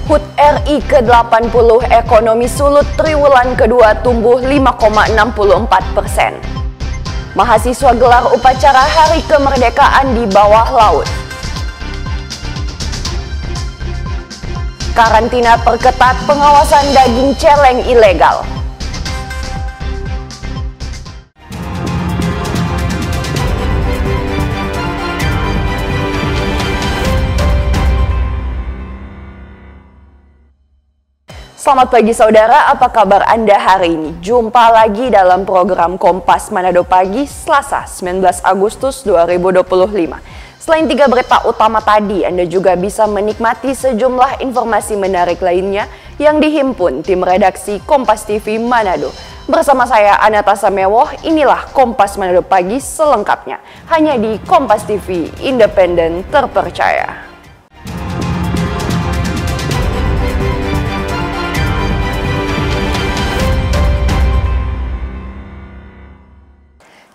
HUT RI ke-80, ekonomi sulut triwulan kedua tumbuh 5,64%. Mahasiswa gelar upacara Hari Kemerdekaan di bawah laut. Karantina perketat pengawasan daging celeng ilegal. Selamat pagi saudara, apa kabar Anda hari ini? Jumpa lagi dalam program Kompas Manado Pagi, Selasa 19 Agustus 2025. Selain 3 berita utama tadi, Anda juga bisa menikmati sejumlah informasi menarik lainnya yang dihimpun tim redaksi Kompas TV Manado. Bersama saya Anata Samewoh, inilah Kompas Manado Pagi selengkapnya. Hanya di Kompas TV, independen terpercaya.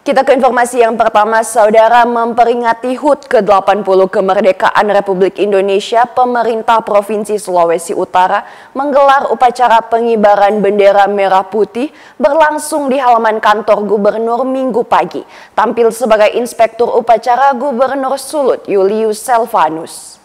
Kita ke informasi yang pertama, saudara. Memperingati HUT ke-80 kemerdekaan Republik Indonesia, pemerintah Provinsi Sulawesi Utara menggelar upacara pengibaran bendera merah putih berlangsung di halaman kantor Gubernur Minggu pagi. Tampil sebagai inspektur upacara Gubernur Sulut Julius Selvanus.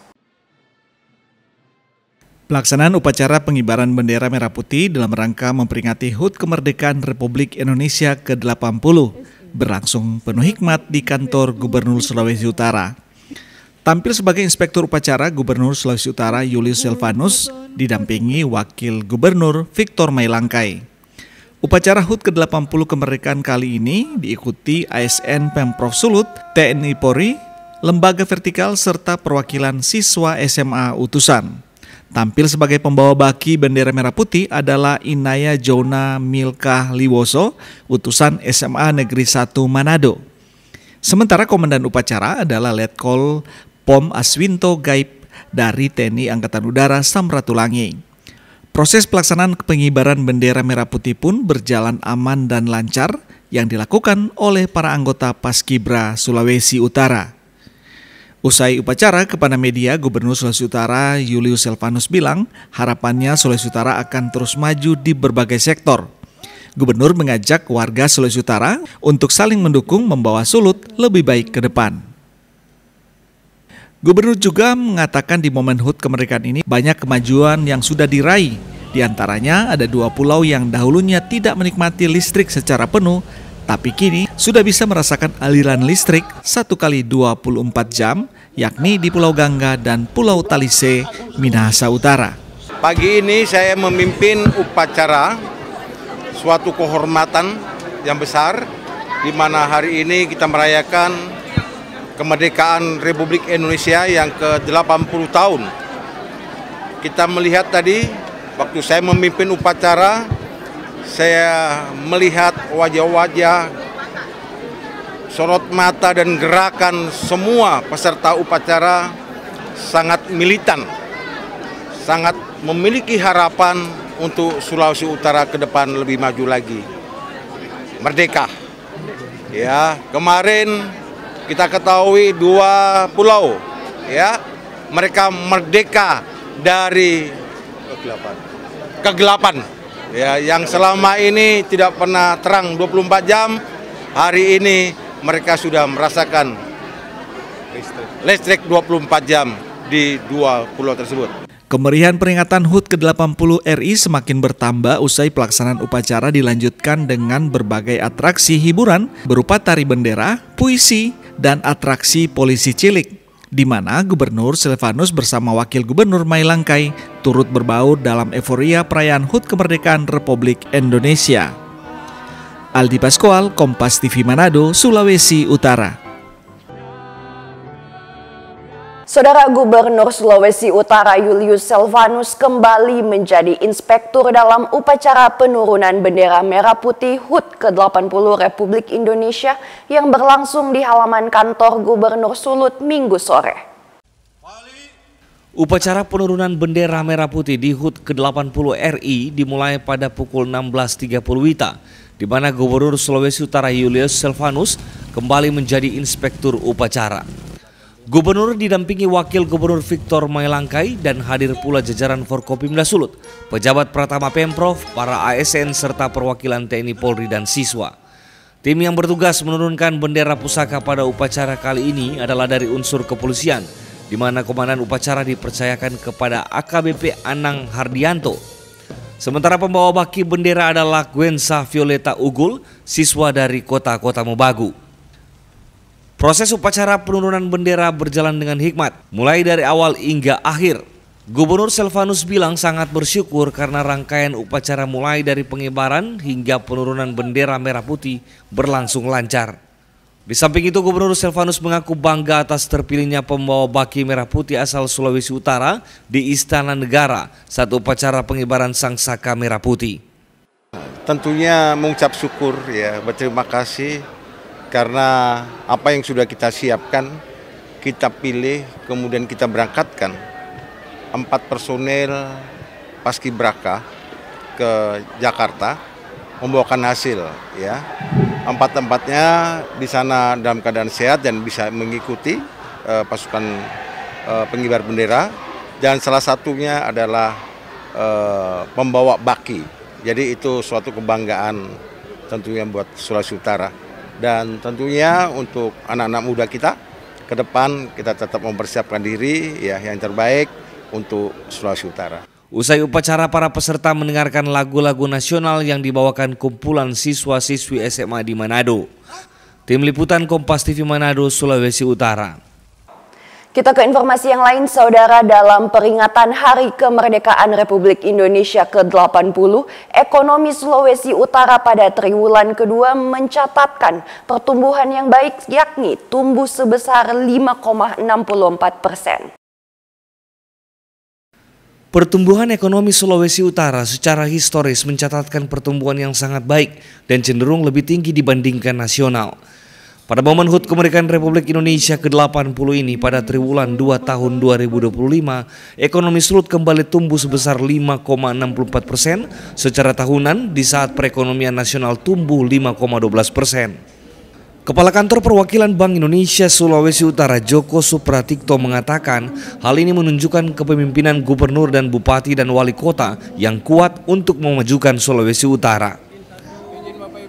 Pelaksanaan upacara pengibaran bendera merah putih dalam rangka memperingati HUT kemerdekaan Republik Indonesia ke-80 berlangsung penuh hikmat di kantor Gubernur Sulawesi Utara. Tampil sebagai inspektur upacara Gubernur Sulawesi Utara Julius Selvanus didampingi Wakil Gubernur Victor Mailangkai. Upacara HUT ke-80 kemerdekaan kali ini diikuti ASN Pemprov Sulut, TNI Polri, lembaga vertikal serta perwakilan siswa SMA utusan. Tampil sebagai pembawa baki bendera merah putih adalah Inaya Jona Milkah Liwoso, utusan SMA Negeri 1 Manado. Sementara komandan upacara adalah Letkol Pom Aswinto Gaib dari TNI Angkatan Udara Samratulangi. Proses pelaksanaan pengibaran bendera merah putih pun berjalan aman dan lancar yang dilakukan oleh para anggota Paskibra Sulawesi Utara. Usai upacara kepada media, Gubernur Sulawesi Utara Julius Selvanus bilang harapannya Sulawesi Utara akan terus maju di berbagai sektor. Gubernur mengajak warga Sulawesi Utara untuk saling mendukung membawa Sulut lebih baik ke depan. Gubernur juga mengatakan di momen HUT kemerdekaan ini banyak kemajuan yang sudah diraih. Di antaranya ada 2 pulau yang dahulunya tidak menikmati listrik secara penuh, tapi kini sudah bisa merasakan aliran listrik 1 kali 24 jam, yakni di Pulau Gangga dan Pulau Talise, Minahasa Utara. Pagi ini saya memimpin upacara suatu kehormatan yang besar, di mana hari ini kita merayakan kemerdekaan Republik Indonesia yang ke-80 tahun. Kita melihat tadi, waktu saya memimpin upacara, saya melihat wajah-wajah, sorot mata dan gerakan semua peserta upacara sangat militan, sangat memiliki harapan untuk Sulawesi Utara ke depan lebih maju lagi. Merdeka. Ya, kemarin kita ketahui 2 pulau, ya, mereka merdeka dari kegelapan. Ya, yang selama ini tidak pernah terang 24 jam, hari ini mereka sudah merasakan listrik 24 jam di 2 pulau tersebut. Kemeriahan peringatan HUT ke-80 RI semakin bertambah usai pelaksanaan upacara dilanjutkan dengan berbagai atraksi hiburan berupa tari bendera, puisi, dan atraksi polisi cilik, di mana Gubernur Selvanus bersama Wakil Gubernur Mailangkai turut berbaur dalam euforia perayaan HUT kemerdekaan Republik Indonesia. Aldi Pascoal, Kompas TV Manado, Sulawesi Utara. Saudara, Gubernur Sulawesi Utara Julius Selvanus kembali menjadi inspektur dalam upacara penurunan bendera merah putih HUT ke-80 Republik Indonesia yang berlangsung di halaman kantor Gubernur Sulut Minggu sore. Upacara penurunan bendera merah putih di HUT ke-80 RI dimulai pada pukul 16.30 WITA, di mana Gubernur Sulawesi Utara Julius Selvanus kembali menjadi inspektur upacara. Gubernur didampingi Wakil Gubernur Victor Mailangkai dan hadir pula jajaran Forkopimda Sulut, pejabat Pratama Pemprov, para ASN serta perwakilan TNI Polri dan siswa. Tim yang bertugas menurunkan bendera pusaka pada upacara kali ini adalah dari unsur kepolisian, di mana komandan upacara dipercayakan kepada AKBP Anang Hardianto. Sementara pembawa baki bendera adalah Gwensa Violeta Ugul, siswa dari Kota Mobagu. Proses upacara penurunan bendera berjalan dengan hikmat, mulai dari awal hingga akhir. Gubernur Selvanus bilang sangat bersyukur karena rangkaian upacara mulai dari pengibaran hingga penurunan bendera merah putih berlangsung lancar. Di samping itu, Gubernur Selvanus mengaku bangga atas terpilihnya pembawa baki merah putih asal Sulawesi Utara di Istana Negara saat upacara pengibaran Sang Saka Merah Putih. Tentunya mengucap syukur ya, berterima kasih karena apa yang sudah kita siapkan, kita pilih, kemudian kita berangkatkan 4 personel Paskibraka ke Jakarta membawakan hasil ya. 4-4-nya di sana dalam keadaan sehat dan bisa mengikuti pasukan pengibar bendera, dan salah satunya adalah pembawa baki. Jadi itu suatu kebanggaan tentunya buat Sulawesi Utara. Dan tentunya untuk anak-anak muda kita ke depan kita tetap mempersiapkan diri ya yang terbaik untuk Sulawesi Utara. Usai upacara, para peserta mendengarkan lagu-lagu nasional yang dibawakan kumpulan siswa-siswi SMA di Manado. Tim Liputan Kompas TV Manado, Sulawesi Utara. Kita ke informasi yang lain, Saudara. Dalam peringatan Hari Kemerdekaan Republik Indonesia ke-80, ekonomi Sulawesi Utara pada triwulan kedua mencatatkan pertumbuhan yang baik, yakni tumbuh sebesar 5,64%. Pertumbuhan ekonomi Sulawesi Utara secara historis mencatatkan pertumbuhan yang sangat baik dan cenderung lebih tinggi dibandingkan nasional. Pada momen HUT Kemerdekaan Republik Indonesia ke-80 ini pada triwulan 2 tahun 2025, ekonomi Sulut kembali tumbuh sebesar 5,64% secara tahunan di saat perekonomian nasional tumbuh 5,12%. Kepala Kantor Perwakilan Bank Indonesia Sulawesi Utara Joko Supratikto mengatakan hal ini menunjukkan kepemimpinan gubernur dan bupati dan wali kota yang kuat untuk memajukan Sulawesi Utara.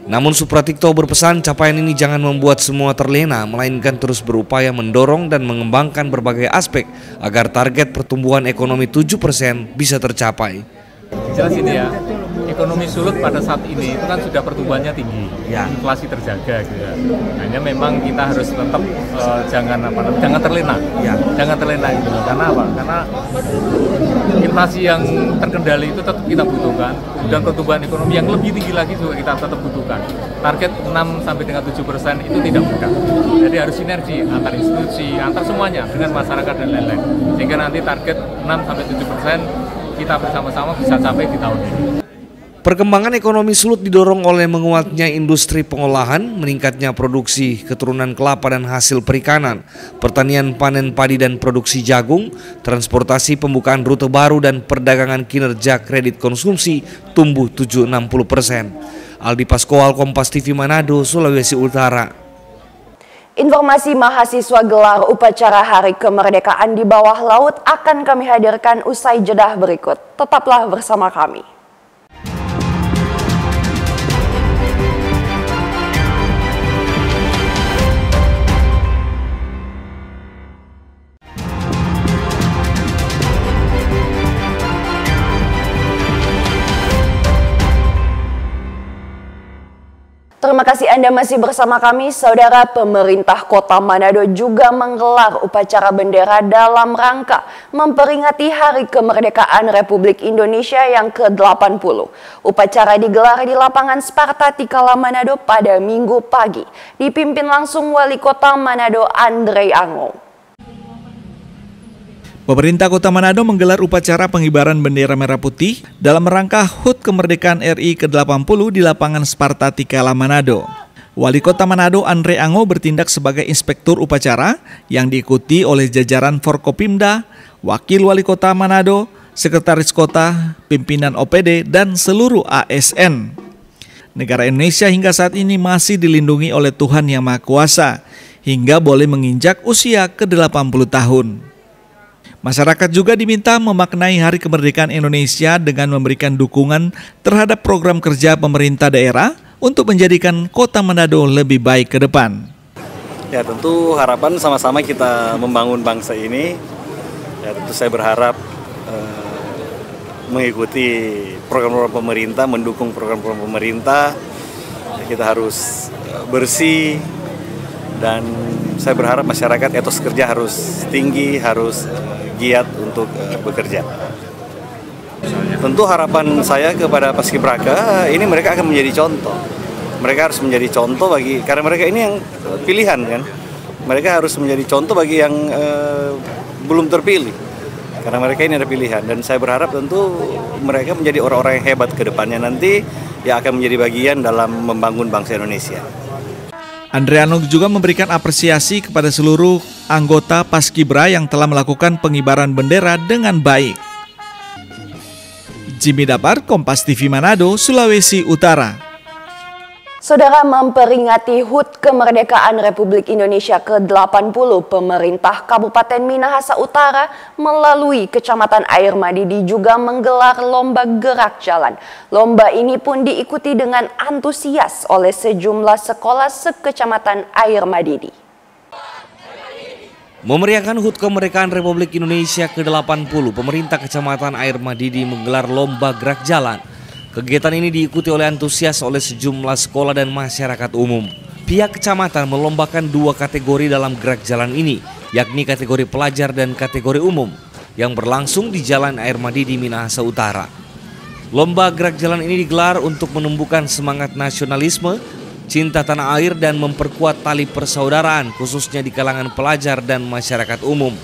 Namun Supratikto berpesan capaian ini jangan membuat semua terlena, melainkan terus berupaya mendorong dan mengembangkan berbagai aspek agar target pertumbuhan ekonomi 7% bisa tercapai. Jelas ini ya, ekonomi Sulut pada saat ini itu kan sudah pertumbuhannya tinggi, ya, inflasi terjaga gitu ya. Hanya memang kita harus tetap jangan terlena, ya, jangan terlena gitu. Karena apa? Karena inflasi yang terkendali itu tetap kita butuhkan, dan pertumbuhan ekonomi yang lebih tinggi lagi juga kita tetap butuhkan. Target 6-7% itu tidak mudah. Jadi harus sinergi antar institusi, antar semuanya dengan masyarakat dan lain-lain. Sehingga nanti target 6-7% kita bersama-sama bisa capai di tahun ini. Perkembangan ekonomi Sulut didorong oleh menguatnya industri pengolahan, meningkatnya produksi keturunan kelapa dan hasil perikanan, pertanian panen padi dan produksi jagung, transportasi pembukaan rute baru dan perdagangan kinerja kredit konsumsi tumbuh 7,60%. Aldi Paskoal, Kompas TV Manado, Sulawesi Utara. Informasi mahasiswa gelar upacara Hari Kemerdekaan di bawah laut akan kami hadirkan usai jeda berikut. Tetaplah bersama kami. Terima kasih Anda masih bersama kami, Saudara. Pemerintah Kota Manado juga menggelar upacara bendera dalam rangka memperingati Hari Kemerdekaan Republik Indonesia yang ke-80. Upacara digelar di lapangan Sparta Tikala Manado pada Minggu pagi, dipimpin langsung Wali Kota Manado Andre Ango. Pemerintah Kota Manado menggelar upacara pengibaran bendera merah putih dalam rangka HUT Kemerdekaan RI ke-80 di lapangan Sparta Tikala Manado. Wali Kota Manado Andre Ango bertindak sebagai inspektur upacara yang diikuti oleh jajaran Forkopimda, Wakil Wali Kota Manado, Sekretaris Kota, pimpinan OPD, dan seluruh ASN. Negara Indonesia hingga saat ini masih dilindungi oleh Tuhan Yang Maha Kuasa. hingga boleh menginjak usia ke-80 tahun. Masyarakat juga diminta memaknai Hari Kemerdekaan Indonesia dengan memberikan dukungan terhadap program kerja pemerintah daerah untuk menjadikan Kota Manado lebih baik ke depan. Ya, tentu harapan sama-sama kita membangun bangsa ini. Ya, tentu saya berharap mengikuti program-program pemerintah, mendukung program-program pemerintah. Kita harus bersih, dan saya berharap masyarakat etos kerja harus tinggi, harus giat untuk bekerja. Tentu harapan saya kepada Paskibraka ini mereka akan menjadi contoh. Mereka harus menjadi contoh karena mereka ini yang pilihan kan. Mereka harus menjadi contoh bagi yang belum terpilih. Karena mereka ini ada pilihan, dan saya berharap tentu mereka menjadi orang-orang yang hebat ke depannya nanti yang akan menjadi bagian dalam membangun bangsa Indonesia. Andriano juga memberikan apresiasi kepada seluruh anggota Paskibra yang telah melakukan pengibaran bendera dengan baik. Jimmy Dapar, Kompas TV Manado, Sulawesi Utara. Saudara, memperingati HUT Kemerdekaan Republik Indonesia ke-80, pemerintah Kabupaten Minahasa Utara melalui Kecamatan Air Madidi juga menggelar lomba gerak jalan. Lomba ini pun diikuti dengan antusias oleh sejumlah sekolah sekecamatan Air Madidi. Memeriahkan HUT Kemerdekaan Republik Indonesia ke-80, pemerintah Kecamatan Air Madidi menggelar lomba gerak jalan. Kegiatan ini diikuti oleh antusias oleh sejumlah sekolah dan masyarakat umum. Pihak kecamatan melombakan 2 kategori dalam gerak jalan ini, yakni kategori pelajar dan kategori umum, yang berlangsung di Jalan Air Madidi, Minahasa Utara. Lomba gerak jalan ini digelar untuk menumbuhkan semangat nasionalisme, cinta tanah air, dan memperkuat tali persaudaraan, khususnya di kalangan pelajar dan masyarakat umum.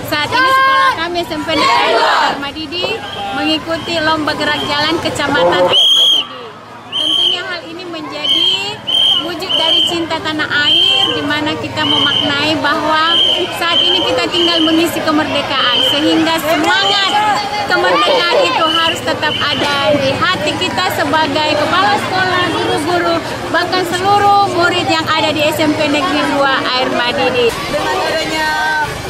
Saat ini sekolah kami SMP Negeri Air Madidi mengikuti lomba gerak jalan Kecamatan Air Madidi. Tentunya hal ini menjadi wujud dari cinta tanah air, di mana kita memaknai bahwa saat ini kita tinggal mengisi kemerdekaan, sehingga semangat kemerdekaan itu harus tetap ada di hati kita sebagai kepala sekolah, guru-guru, bahkan seluruh murid yang ada di SMP Negeri 2 Air Madidi. Dengan adanya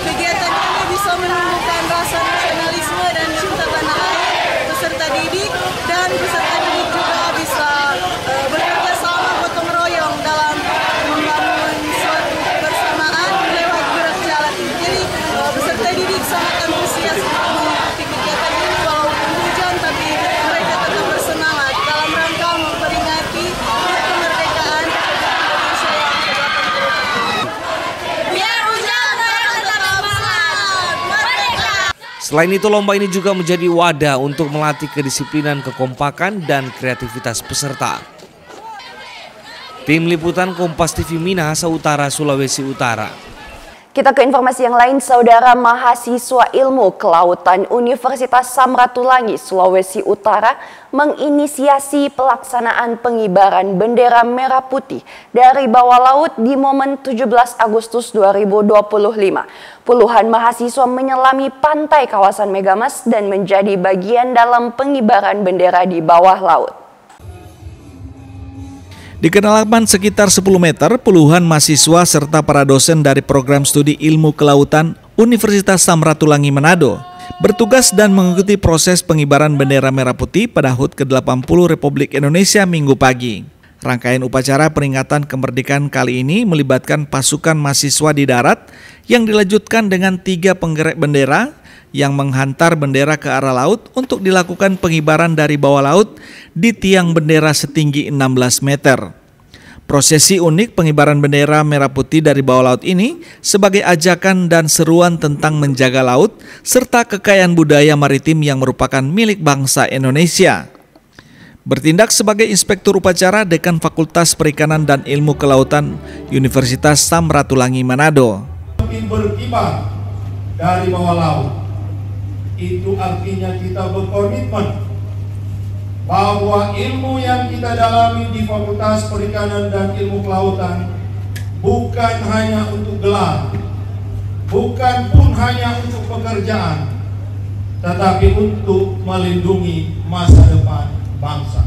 kegiatan ini bisa menumbuhkan rasa nasionalisme dan cinta tanah air peserta didik, dan peserta didik juga bisa bekerja sama gotong royong dalam membangun suatu kebersamaan lewat gerak jalan ini. Jadi peserta didik sangat antusias untuk mengikuti kegiatan ini walaupun hujan, tapi mereka tetap bersemangat dalam rangka memperingati kemerdekaan Indonesia yang ke-80. Biar hujan mereka tetap semangat merdeka. Selain itu, lomba ini juga menjadi wadah untuk melatih kedisiplinan, kekompakan, dan kreativitas peserta. Tim Liputan Kompas TV Minahasa Utara, Sulawesi Utara. Kita ke informasi yang lain, saudara. Mahasiswa Ilmu Kelautan Universitas Samratulangi, Sulawesi Utara menginisiasi pelaksanaan pengibaran bendera merah putih dari bawah laut di momen 17 Agustus 2025. Puluhan mahasiswa menyelami pantai kawasan Megamas dan menjadi bagian dalam pengibaran bendera di bawah laut. Di kedalaman sekitar 10 meter, puluhan mahasiswa serta para dosen dari program studi ilmu kelautan Universitas Samratulangi Manado bertugas dan mengikuti proses pengibaran bendera merah putih pada HUT ke-80 Republik Indonesia Minggu pagi. Rangkaian upacara peringatan kemerdekaan kali ini melibatkan pasukan mahasiswa di darat yang dilanjutkan dengan 3 penggerak bendera yang menghantar bendera ke arah laut untuk dilakukan pengibaran dari bawah laut di tiang bendera setinggi 16 meter. Prosesi unik pengibaran bendera merah putih dari bawah laut ini sebagai ajakan dan seruan tentang menjaga laut serta kekayaan budaya maritim yang merupakan milik bangsa Indonesia. Bertindak sebagai inspektur upacara Dekan Fakultas Perikanan dan Ilmu Kelautan Universitas Samratulangi Manado. Berkibar dari bawah laut, itu artinya kita berkomitmen bahwa ilmu yang kita dalami di Fakultas Perikanan dan Ilmu Kelautan bukan hanya untuk gelar, bukan pun hanya untuk pekerjaan, tetapi untuk melindungi masa depan bangsa.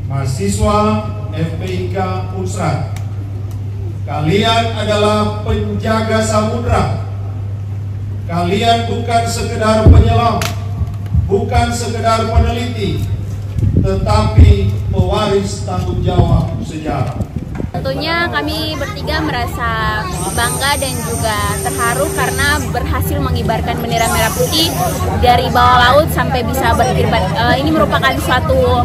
Mahasiswa FPIK Unsrat Kalian adalah penjaga samudra. Kalian bukan sekedar penyelam, bukan sekedar peneliti, tetapi pewaris tanggung jawab sejarah. Tentunya kami bertiga merasa bangga dan juga terharu karena berhasil mengibarkan bendera merah putih dari bawah laut sampai bisa berkibar. Ini merupakan suatu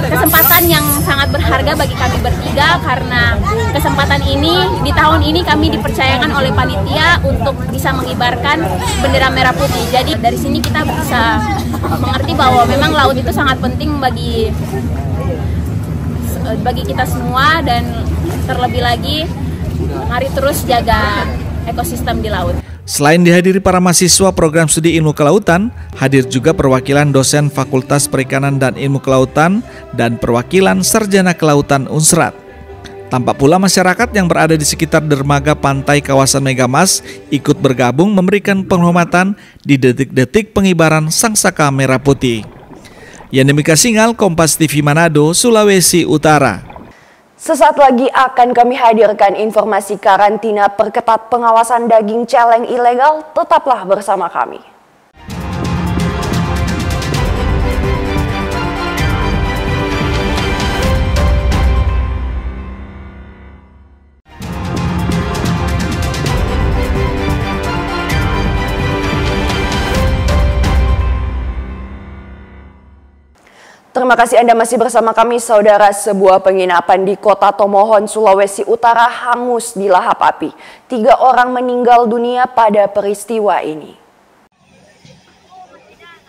kesempatan yang sangat berharga bagi kami bertiga karena kesempatan ini di tahun ini kami dipercayakan oleh panitia untuk bisa mengibarkan bendera merah putih. Jadi dari sini kita bisa mengerti bahwa memang laut itu sangat penting bagi kita semua dan terlebih lagi mari terus jaga ekosistem di laut. Selain dihadiri para mahasiswa program studi ilmu kelautan, hadir juga perwakilan dosen Fakultas Perikanan dan Ilmu Kelautan dan perwakilan Sarjana Kelautan Unsrat. Tampak pula masyarakat yang berada di sekitar dermaga pantai kawasan Megamas ikut bergabung memberikan penghormatan di detik-detik pengibaran sangsaka merah putih. Yanemi Kasingal, Kompas TV Manado, Sulawesi Utara. Sesaat lagi akan kami hadirkan informasi karantina perketat pengawasan daging celeng ilegal. Tetaplah bersama kami. Terima kasih Anda masih bersama kami, saudara. Sebuah penginapan di Kota Tomohon, Sulawesi Utara hangus dilahap api. 3 orang meninggal dunia pada peristiwa ini.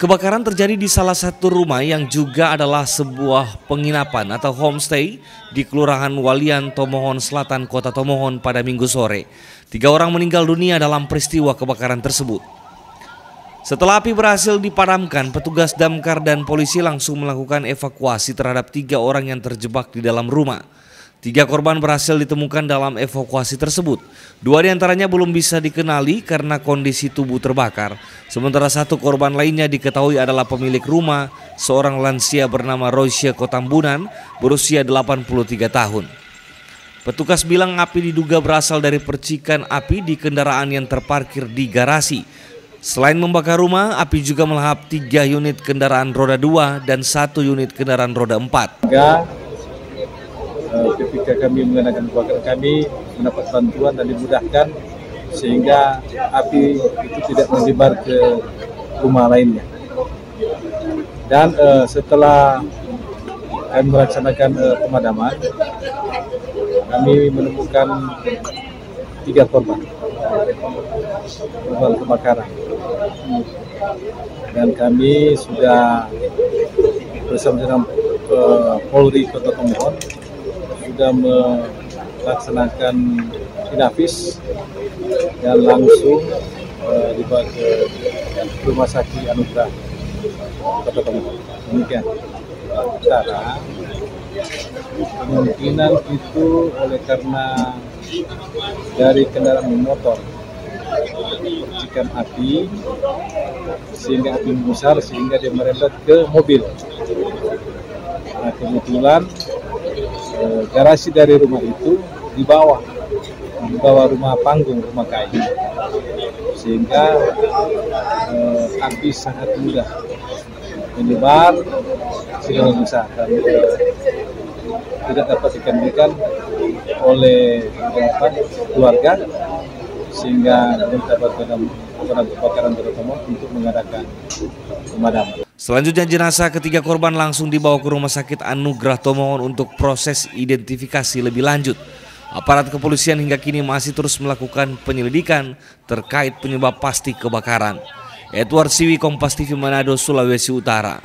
Kebakaran terjadi di salah satu rumah yang juga adalah sebuah penginapan atau homestay di Kelurahan Walian, Tomohon Selatan, Kota Tomohon pada Minggu sore. 3 orang meninggal dunia dalam peristiwa kebakaran tersebut. Setelah api berhasil dipadamkan, petugas damkar dan polisi langsung melakukan evakuasi terhadap 3 orang yang terjebak di dalam rumah. 3 korban berhasil ditemukan dalam evakuasi tersebut. 2 diantaranya belum bisa dikenali karena kondisi tubuh terbakar. Sementara 1 korban lainnya diketahui adalah pemilik rumah, seorang lansia bernama Roysia Kotambunan, berusia 83 tahun. Petugas bilang api diduga berasal dari percikan api di kendaraan yang terparkir di garasi. Selain membakar rumah, api juga melahap 3 unit kendaraan roda 2 dan 1 unit kendaraan roda 4. Ketika kami mengenakan kebakaran, kami mendapat bantuan dan dimudahkan sehingga api itu tidak menyebar ke rumah lainnya. Dan setelah kami melaksanakan pemadaman, kami menemukan 3 korban kebakaran. Dan kami sudah bersama dengan Polri Kota Tomohon sudah melaksanakan inafis dan langsung dibawa ke Rumah Sakit Anugrah Kota Tomohon. Demikian. Karena kemungkinan itu oleh karena dari kendaraan motor percikan api sehingga api membesar sehingga dia merembet ke mobil. Nah, kebetulan garasi dari rumah itu di bawah rumah panggung, rumah kayu, sehingga api sangat mudah menyebar sehingga besar dan tidak dapat dikendalikan oleh keluarga sehingga diminta bantuan kebakaran terutama untuk mengadakan pemadaman. Selanjutnya jenazah ketiga korban langsung dibawa ke Rumah Sakit Anugrah Tomohon untuk proses identifikasi lebih lanjut. Aparat kepolisian hingga kini masih terus melakukan penyelidikan terkait penyebab pasti kebakaran. Edward Siwi, Kompas TV Manado, Sulawesi Utara.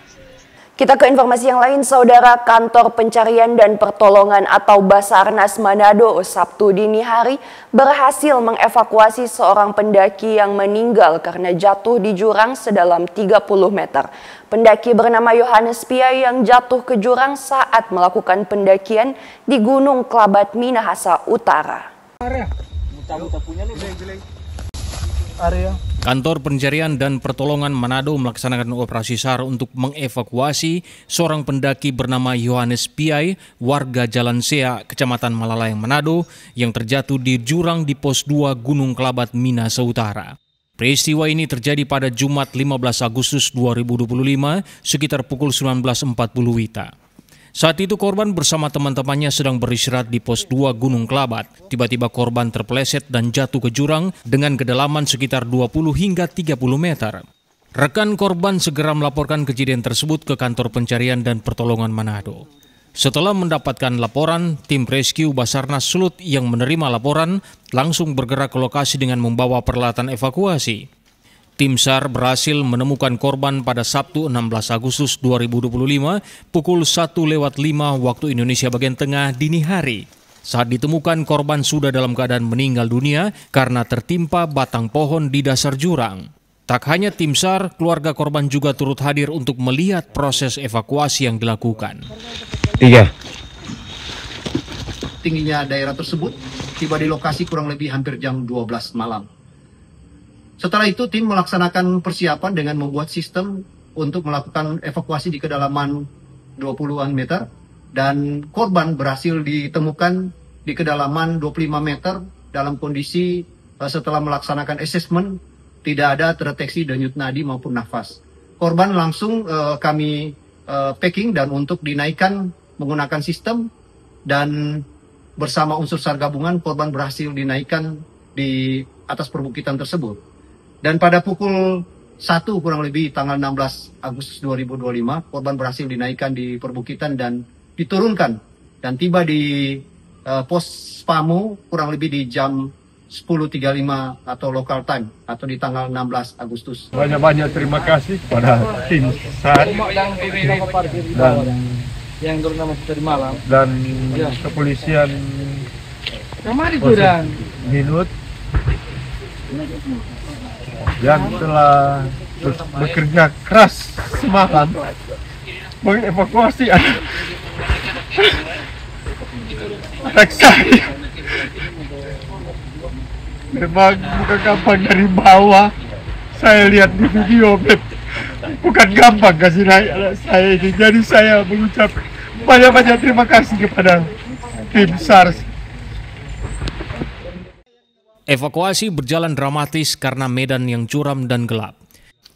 Kita ke informasi yang lain, saudara. Kantor Pencarian dan Pertolongan atau Basarnas Manado Sabtu dini hari berhasil mengevakuasi seorang pendaki yang meninggal karena jatuh di jurang sedalam 30 meter. Pendaki bernama Yohanes Pia yang jatuh ke jurang saat melakukan pendakian di Gunung Klabat, Minahasa Utara. area. Kantor Pencarian dan Pertolongan Manado melaksanakan operasi SAR untuk mengevakuasi seorang pendaki bernama Yohanes Piai, warga Jalan Sea, Kecamatan Malalayang, Manado, yang terjatuh di jurang di Pos 2 Gunung Kelabat, Minahasa Utara. Peristiwa ini terjadi pada Jumat 15 Agustus 2025 sekitar pukul 19.40 WITA. Saat itu korban bersama teman-temannya sedang beristirahat di Pos 2 Gunung Kelabat. Tiba-tiba korban terpeleset dan jatuh ke jurang dengan kedalaman sekitar 20 hingga 30 meter. Rekan korban segera melaporkan kejadian tersebut ke Kantor Pencarian dan Pertolongan Manado. Setelah mendapatkan laporan, tim rescue Basarnas Sulut yang menerima laporan langsung bergerak ke lokasi dengan membawa peralatan evakuasi. Tim SAR berhasil menemukan korban pada Sabtu 16 Agustus 2025 pukul 1:05 waktu Indonesia bagian tengah dini hari. Saat ditemukan, korban sudah dalam keadaan meninggal dunia karena tertimpa batang pohon di dasar jurang. Tak hanya tim SAR, keluarga korban juga turut hadir untuk melihat proses evakuasi yang dilakukan. Tingginya daerah tersebut tiba di lokasi kurang lebih hampir jam 12 malam. Setelah itu tim melaksanakan persiapan dengan membuat sistem untuk melakukan evakuasi di kedalaman 20-an meter dan korban berhasil ditemukan di kedalaman 25 meter dalam kondisi setelah melaksanakan asesmen tidak ada terdeteksi denyut nadi maupun nafas. Korban langsung kami packing dan untuk dinaikkan menggunakan sistem dan bersama unsur SAR gabungan korban berhasil dinaikkan di atas perbukitan tersebut. Dan pada pukul 1 kurang lebih tanggal 16 Agustus 2025, korban berhasil dinaikkan di perbukitan dan diturunkan. Dan tiba di pos Pamo kurang lebih di jam 10.35 atau local time, atau di tanggal 16 Agustus. Banyak-banyak terima kasih kepada tim SAR dan kepolisian Minut yang telah bekerja keras semalam mengevakuasi anak saya. Memang bukan gampang dari bawah. Saya lihat di video, bukan gampang kasih naik anak saya ini. Jadi saya mengucap banyak-banyak terima kasih kepada tim SAR. Evakuasi berjalan dramatis karena medan yang curam dan gelap.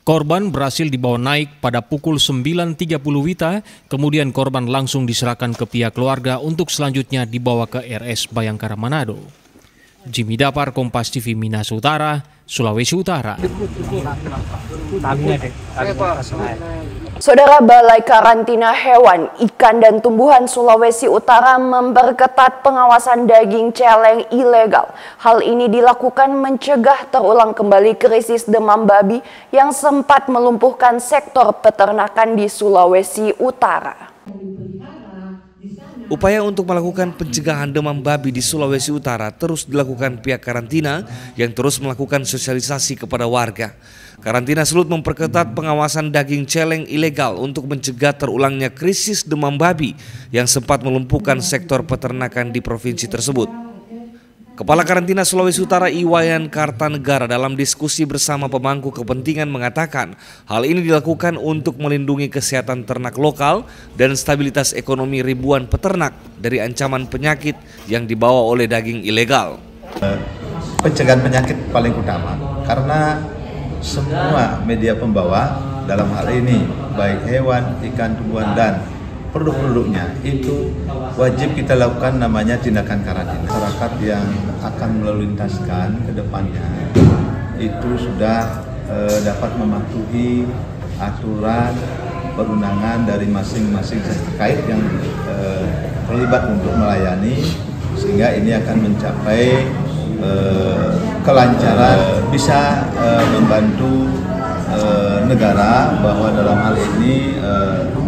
Korban berhasil dibawa naik pada pukul 9.30 WITA, kemudian korban langsung diserahkan ke pihak keluarga untuk selanjutnya dibawa ke RS Bayangkara Manado. Jimmy Dapar, Kompas TV, Minahasa Utara, Sulawesi Utara. Saudara, Balai Karantina Hewan, Ikan dan Tumbuhan Sulawesi Utara memperketat pengawasan daging celeng ilegal. Hal ini dilakukan mencegah terulang kembali krisis demam babi yang sempat melumpuhkan sektor peternakan di Sulawesi Utara. Upaya untuk melakukan pencegahan demam babi di Sulawesi Utara terus dilakukan pihak karantina yang terus melakukan sosialisasi kepada warga. Karantina Sulut memperketat pengawasan daging celeng ilegal untuk mencegah terulangnya krisis demam babi yang sempat melumpuhkan sektor peternakan di provinsi tersebut. Kepala Karantina Sulawesi Utara Iwayan Kartanegara dalam diskusi bersama pemangku kepentingan mengatakan hal ini dilakukan untuk melindungi kesehatan ternak lokal dan stabilitas ekonomi ribuan peternak dari ancaman penyakit yang dibawa oleh daging ilegal. Pencegahan penyakit paling utama karena semua media pembawa dalam hal ini baik hewan, ikan, tumbuhan dan produk-produknya itu wajib kita lakukan namanya tindakan karantina. Masyarakat yang akan melintaskan ke depannya itu sudah dapat mematuhi aturan perundangan dari masing-masing terkait yang terlibat untuk melayani, sehingga ini akan mencapai kelancaran, bisa membantu negara bahwa dalam hal ini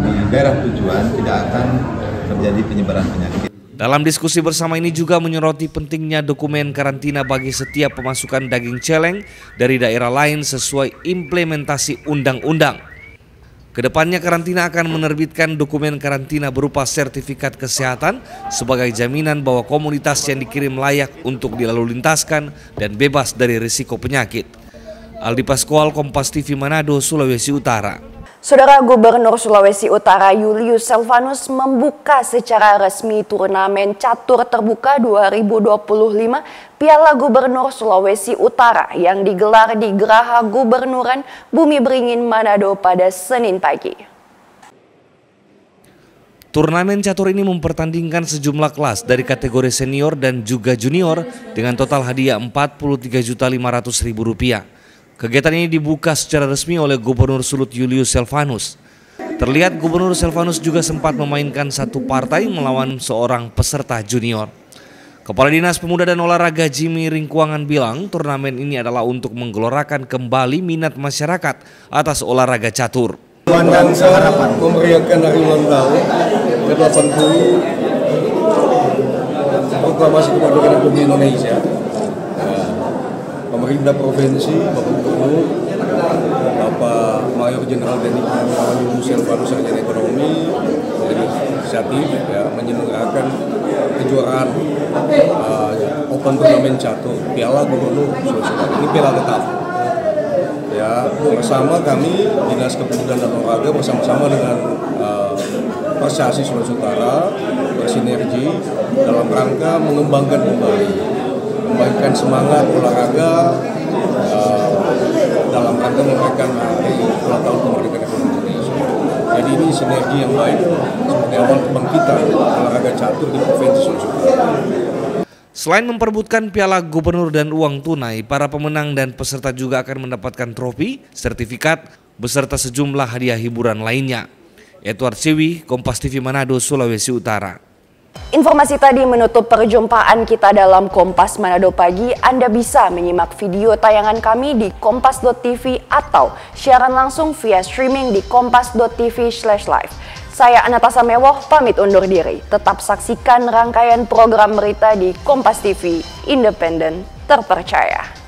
di daerah tujuan tidak akan terjadi penyebaran penyakit. Dalam diskusi bersama ini juga menyoroti pentingnya dokumen karantina bagi setiap pemasukan daging celeng dari daerah lain sesuai implementasi undang-undang. Kedepannya karantina akan menerbitkan dokumen karantina berupa sertifikat kesehatan sebagai jaminan bahwa komunitas yang dikirim layak untuk dilalu lintaskan dan bebas dari risiko penyakit. Aldi Paskual, Kompas TV Manado, Sulawesi Utara. Saudara Gubernur Sulawesi Utara Julius Selvanus membuka secara resmi turnamen catur terbuka 2025 Piala Gubernur Sulawesi Utara yang digelar di Geraha Gubernuran Bumi Beringin Manado pada Senin pagi. Turnamen catur ini mempertandingkan sejumlah kelas dari kategori senior dan juga junior dengan total hadiah Rp43.500.000. Kegiatan ini dibuka secara resmi oleh Gubernur Sulut Julius Selvanus. Terlihat Gubernur Selvanus juga sempat memainkan satu partai melawan seorang peserta junior. Kepala Dinas Pemuda dan Olahraga Jimmy Ringkuangan bilang turnamen ini adalah untuk menggelorakan kembali minat masyarakat atas olahraga catur. Dan seharapan memeriahkan hari ulang tahun ke-80 proklamasi kemerdekaan Republik Indonesia. Pemerintah provinsi, Bapak Gubernur, Bapak Mayor Jenderal TNI Purnawirawan Julius Selvanus Sarjana Ekonomi, inisiatif ya, menyelenggarakan kejuaraan Open Turnamen Catur Piala Gubernur Sulawesi Utara. Ini piala tetap. Ya, bersama kami Dinas Kepemudaan dan Olahraga bersama-sama dengan Persasi Sulawesi Utara bersinergi dalam rangka mengembangkan kembali semangat olahraga dalam rangka merayakan hari ulang tahun kemerdekaan Republik Indonesia. Jadi ini sinergi yang baik sebagai awal kebangkitan olahraga catur di Provinsi Sulawesi Utara. Selain memperebutkan Piala Gubernur dan uang tunai, para pemenang dan peserta juga akan mendapatkan trofi, sertifikat, beserta sejumlah hadiah hiburan lainnya. Edward Siwi, Kompas TV Manado, Sulawesi Utara. Informasi tadi menutup perjumpaan kita dalam Kompas Manado Pagi. Anda bisa menyimak video tayangan kami di kompas.tv atau siaran langsung via streaming di kompas.tv/live. Saya Anastasia Mewoh pamit undur diri. Tetap saksikan rangkaian program berita di Kompas TV, independen, terpercaya.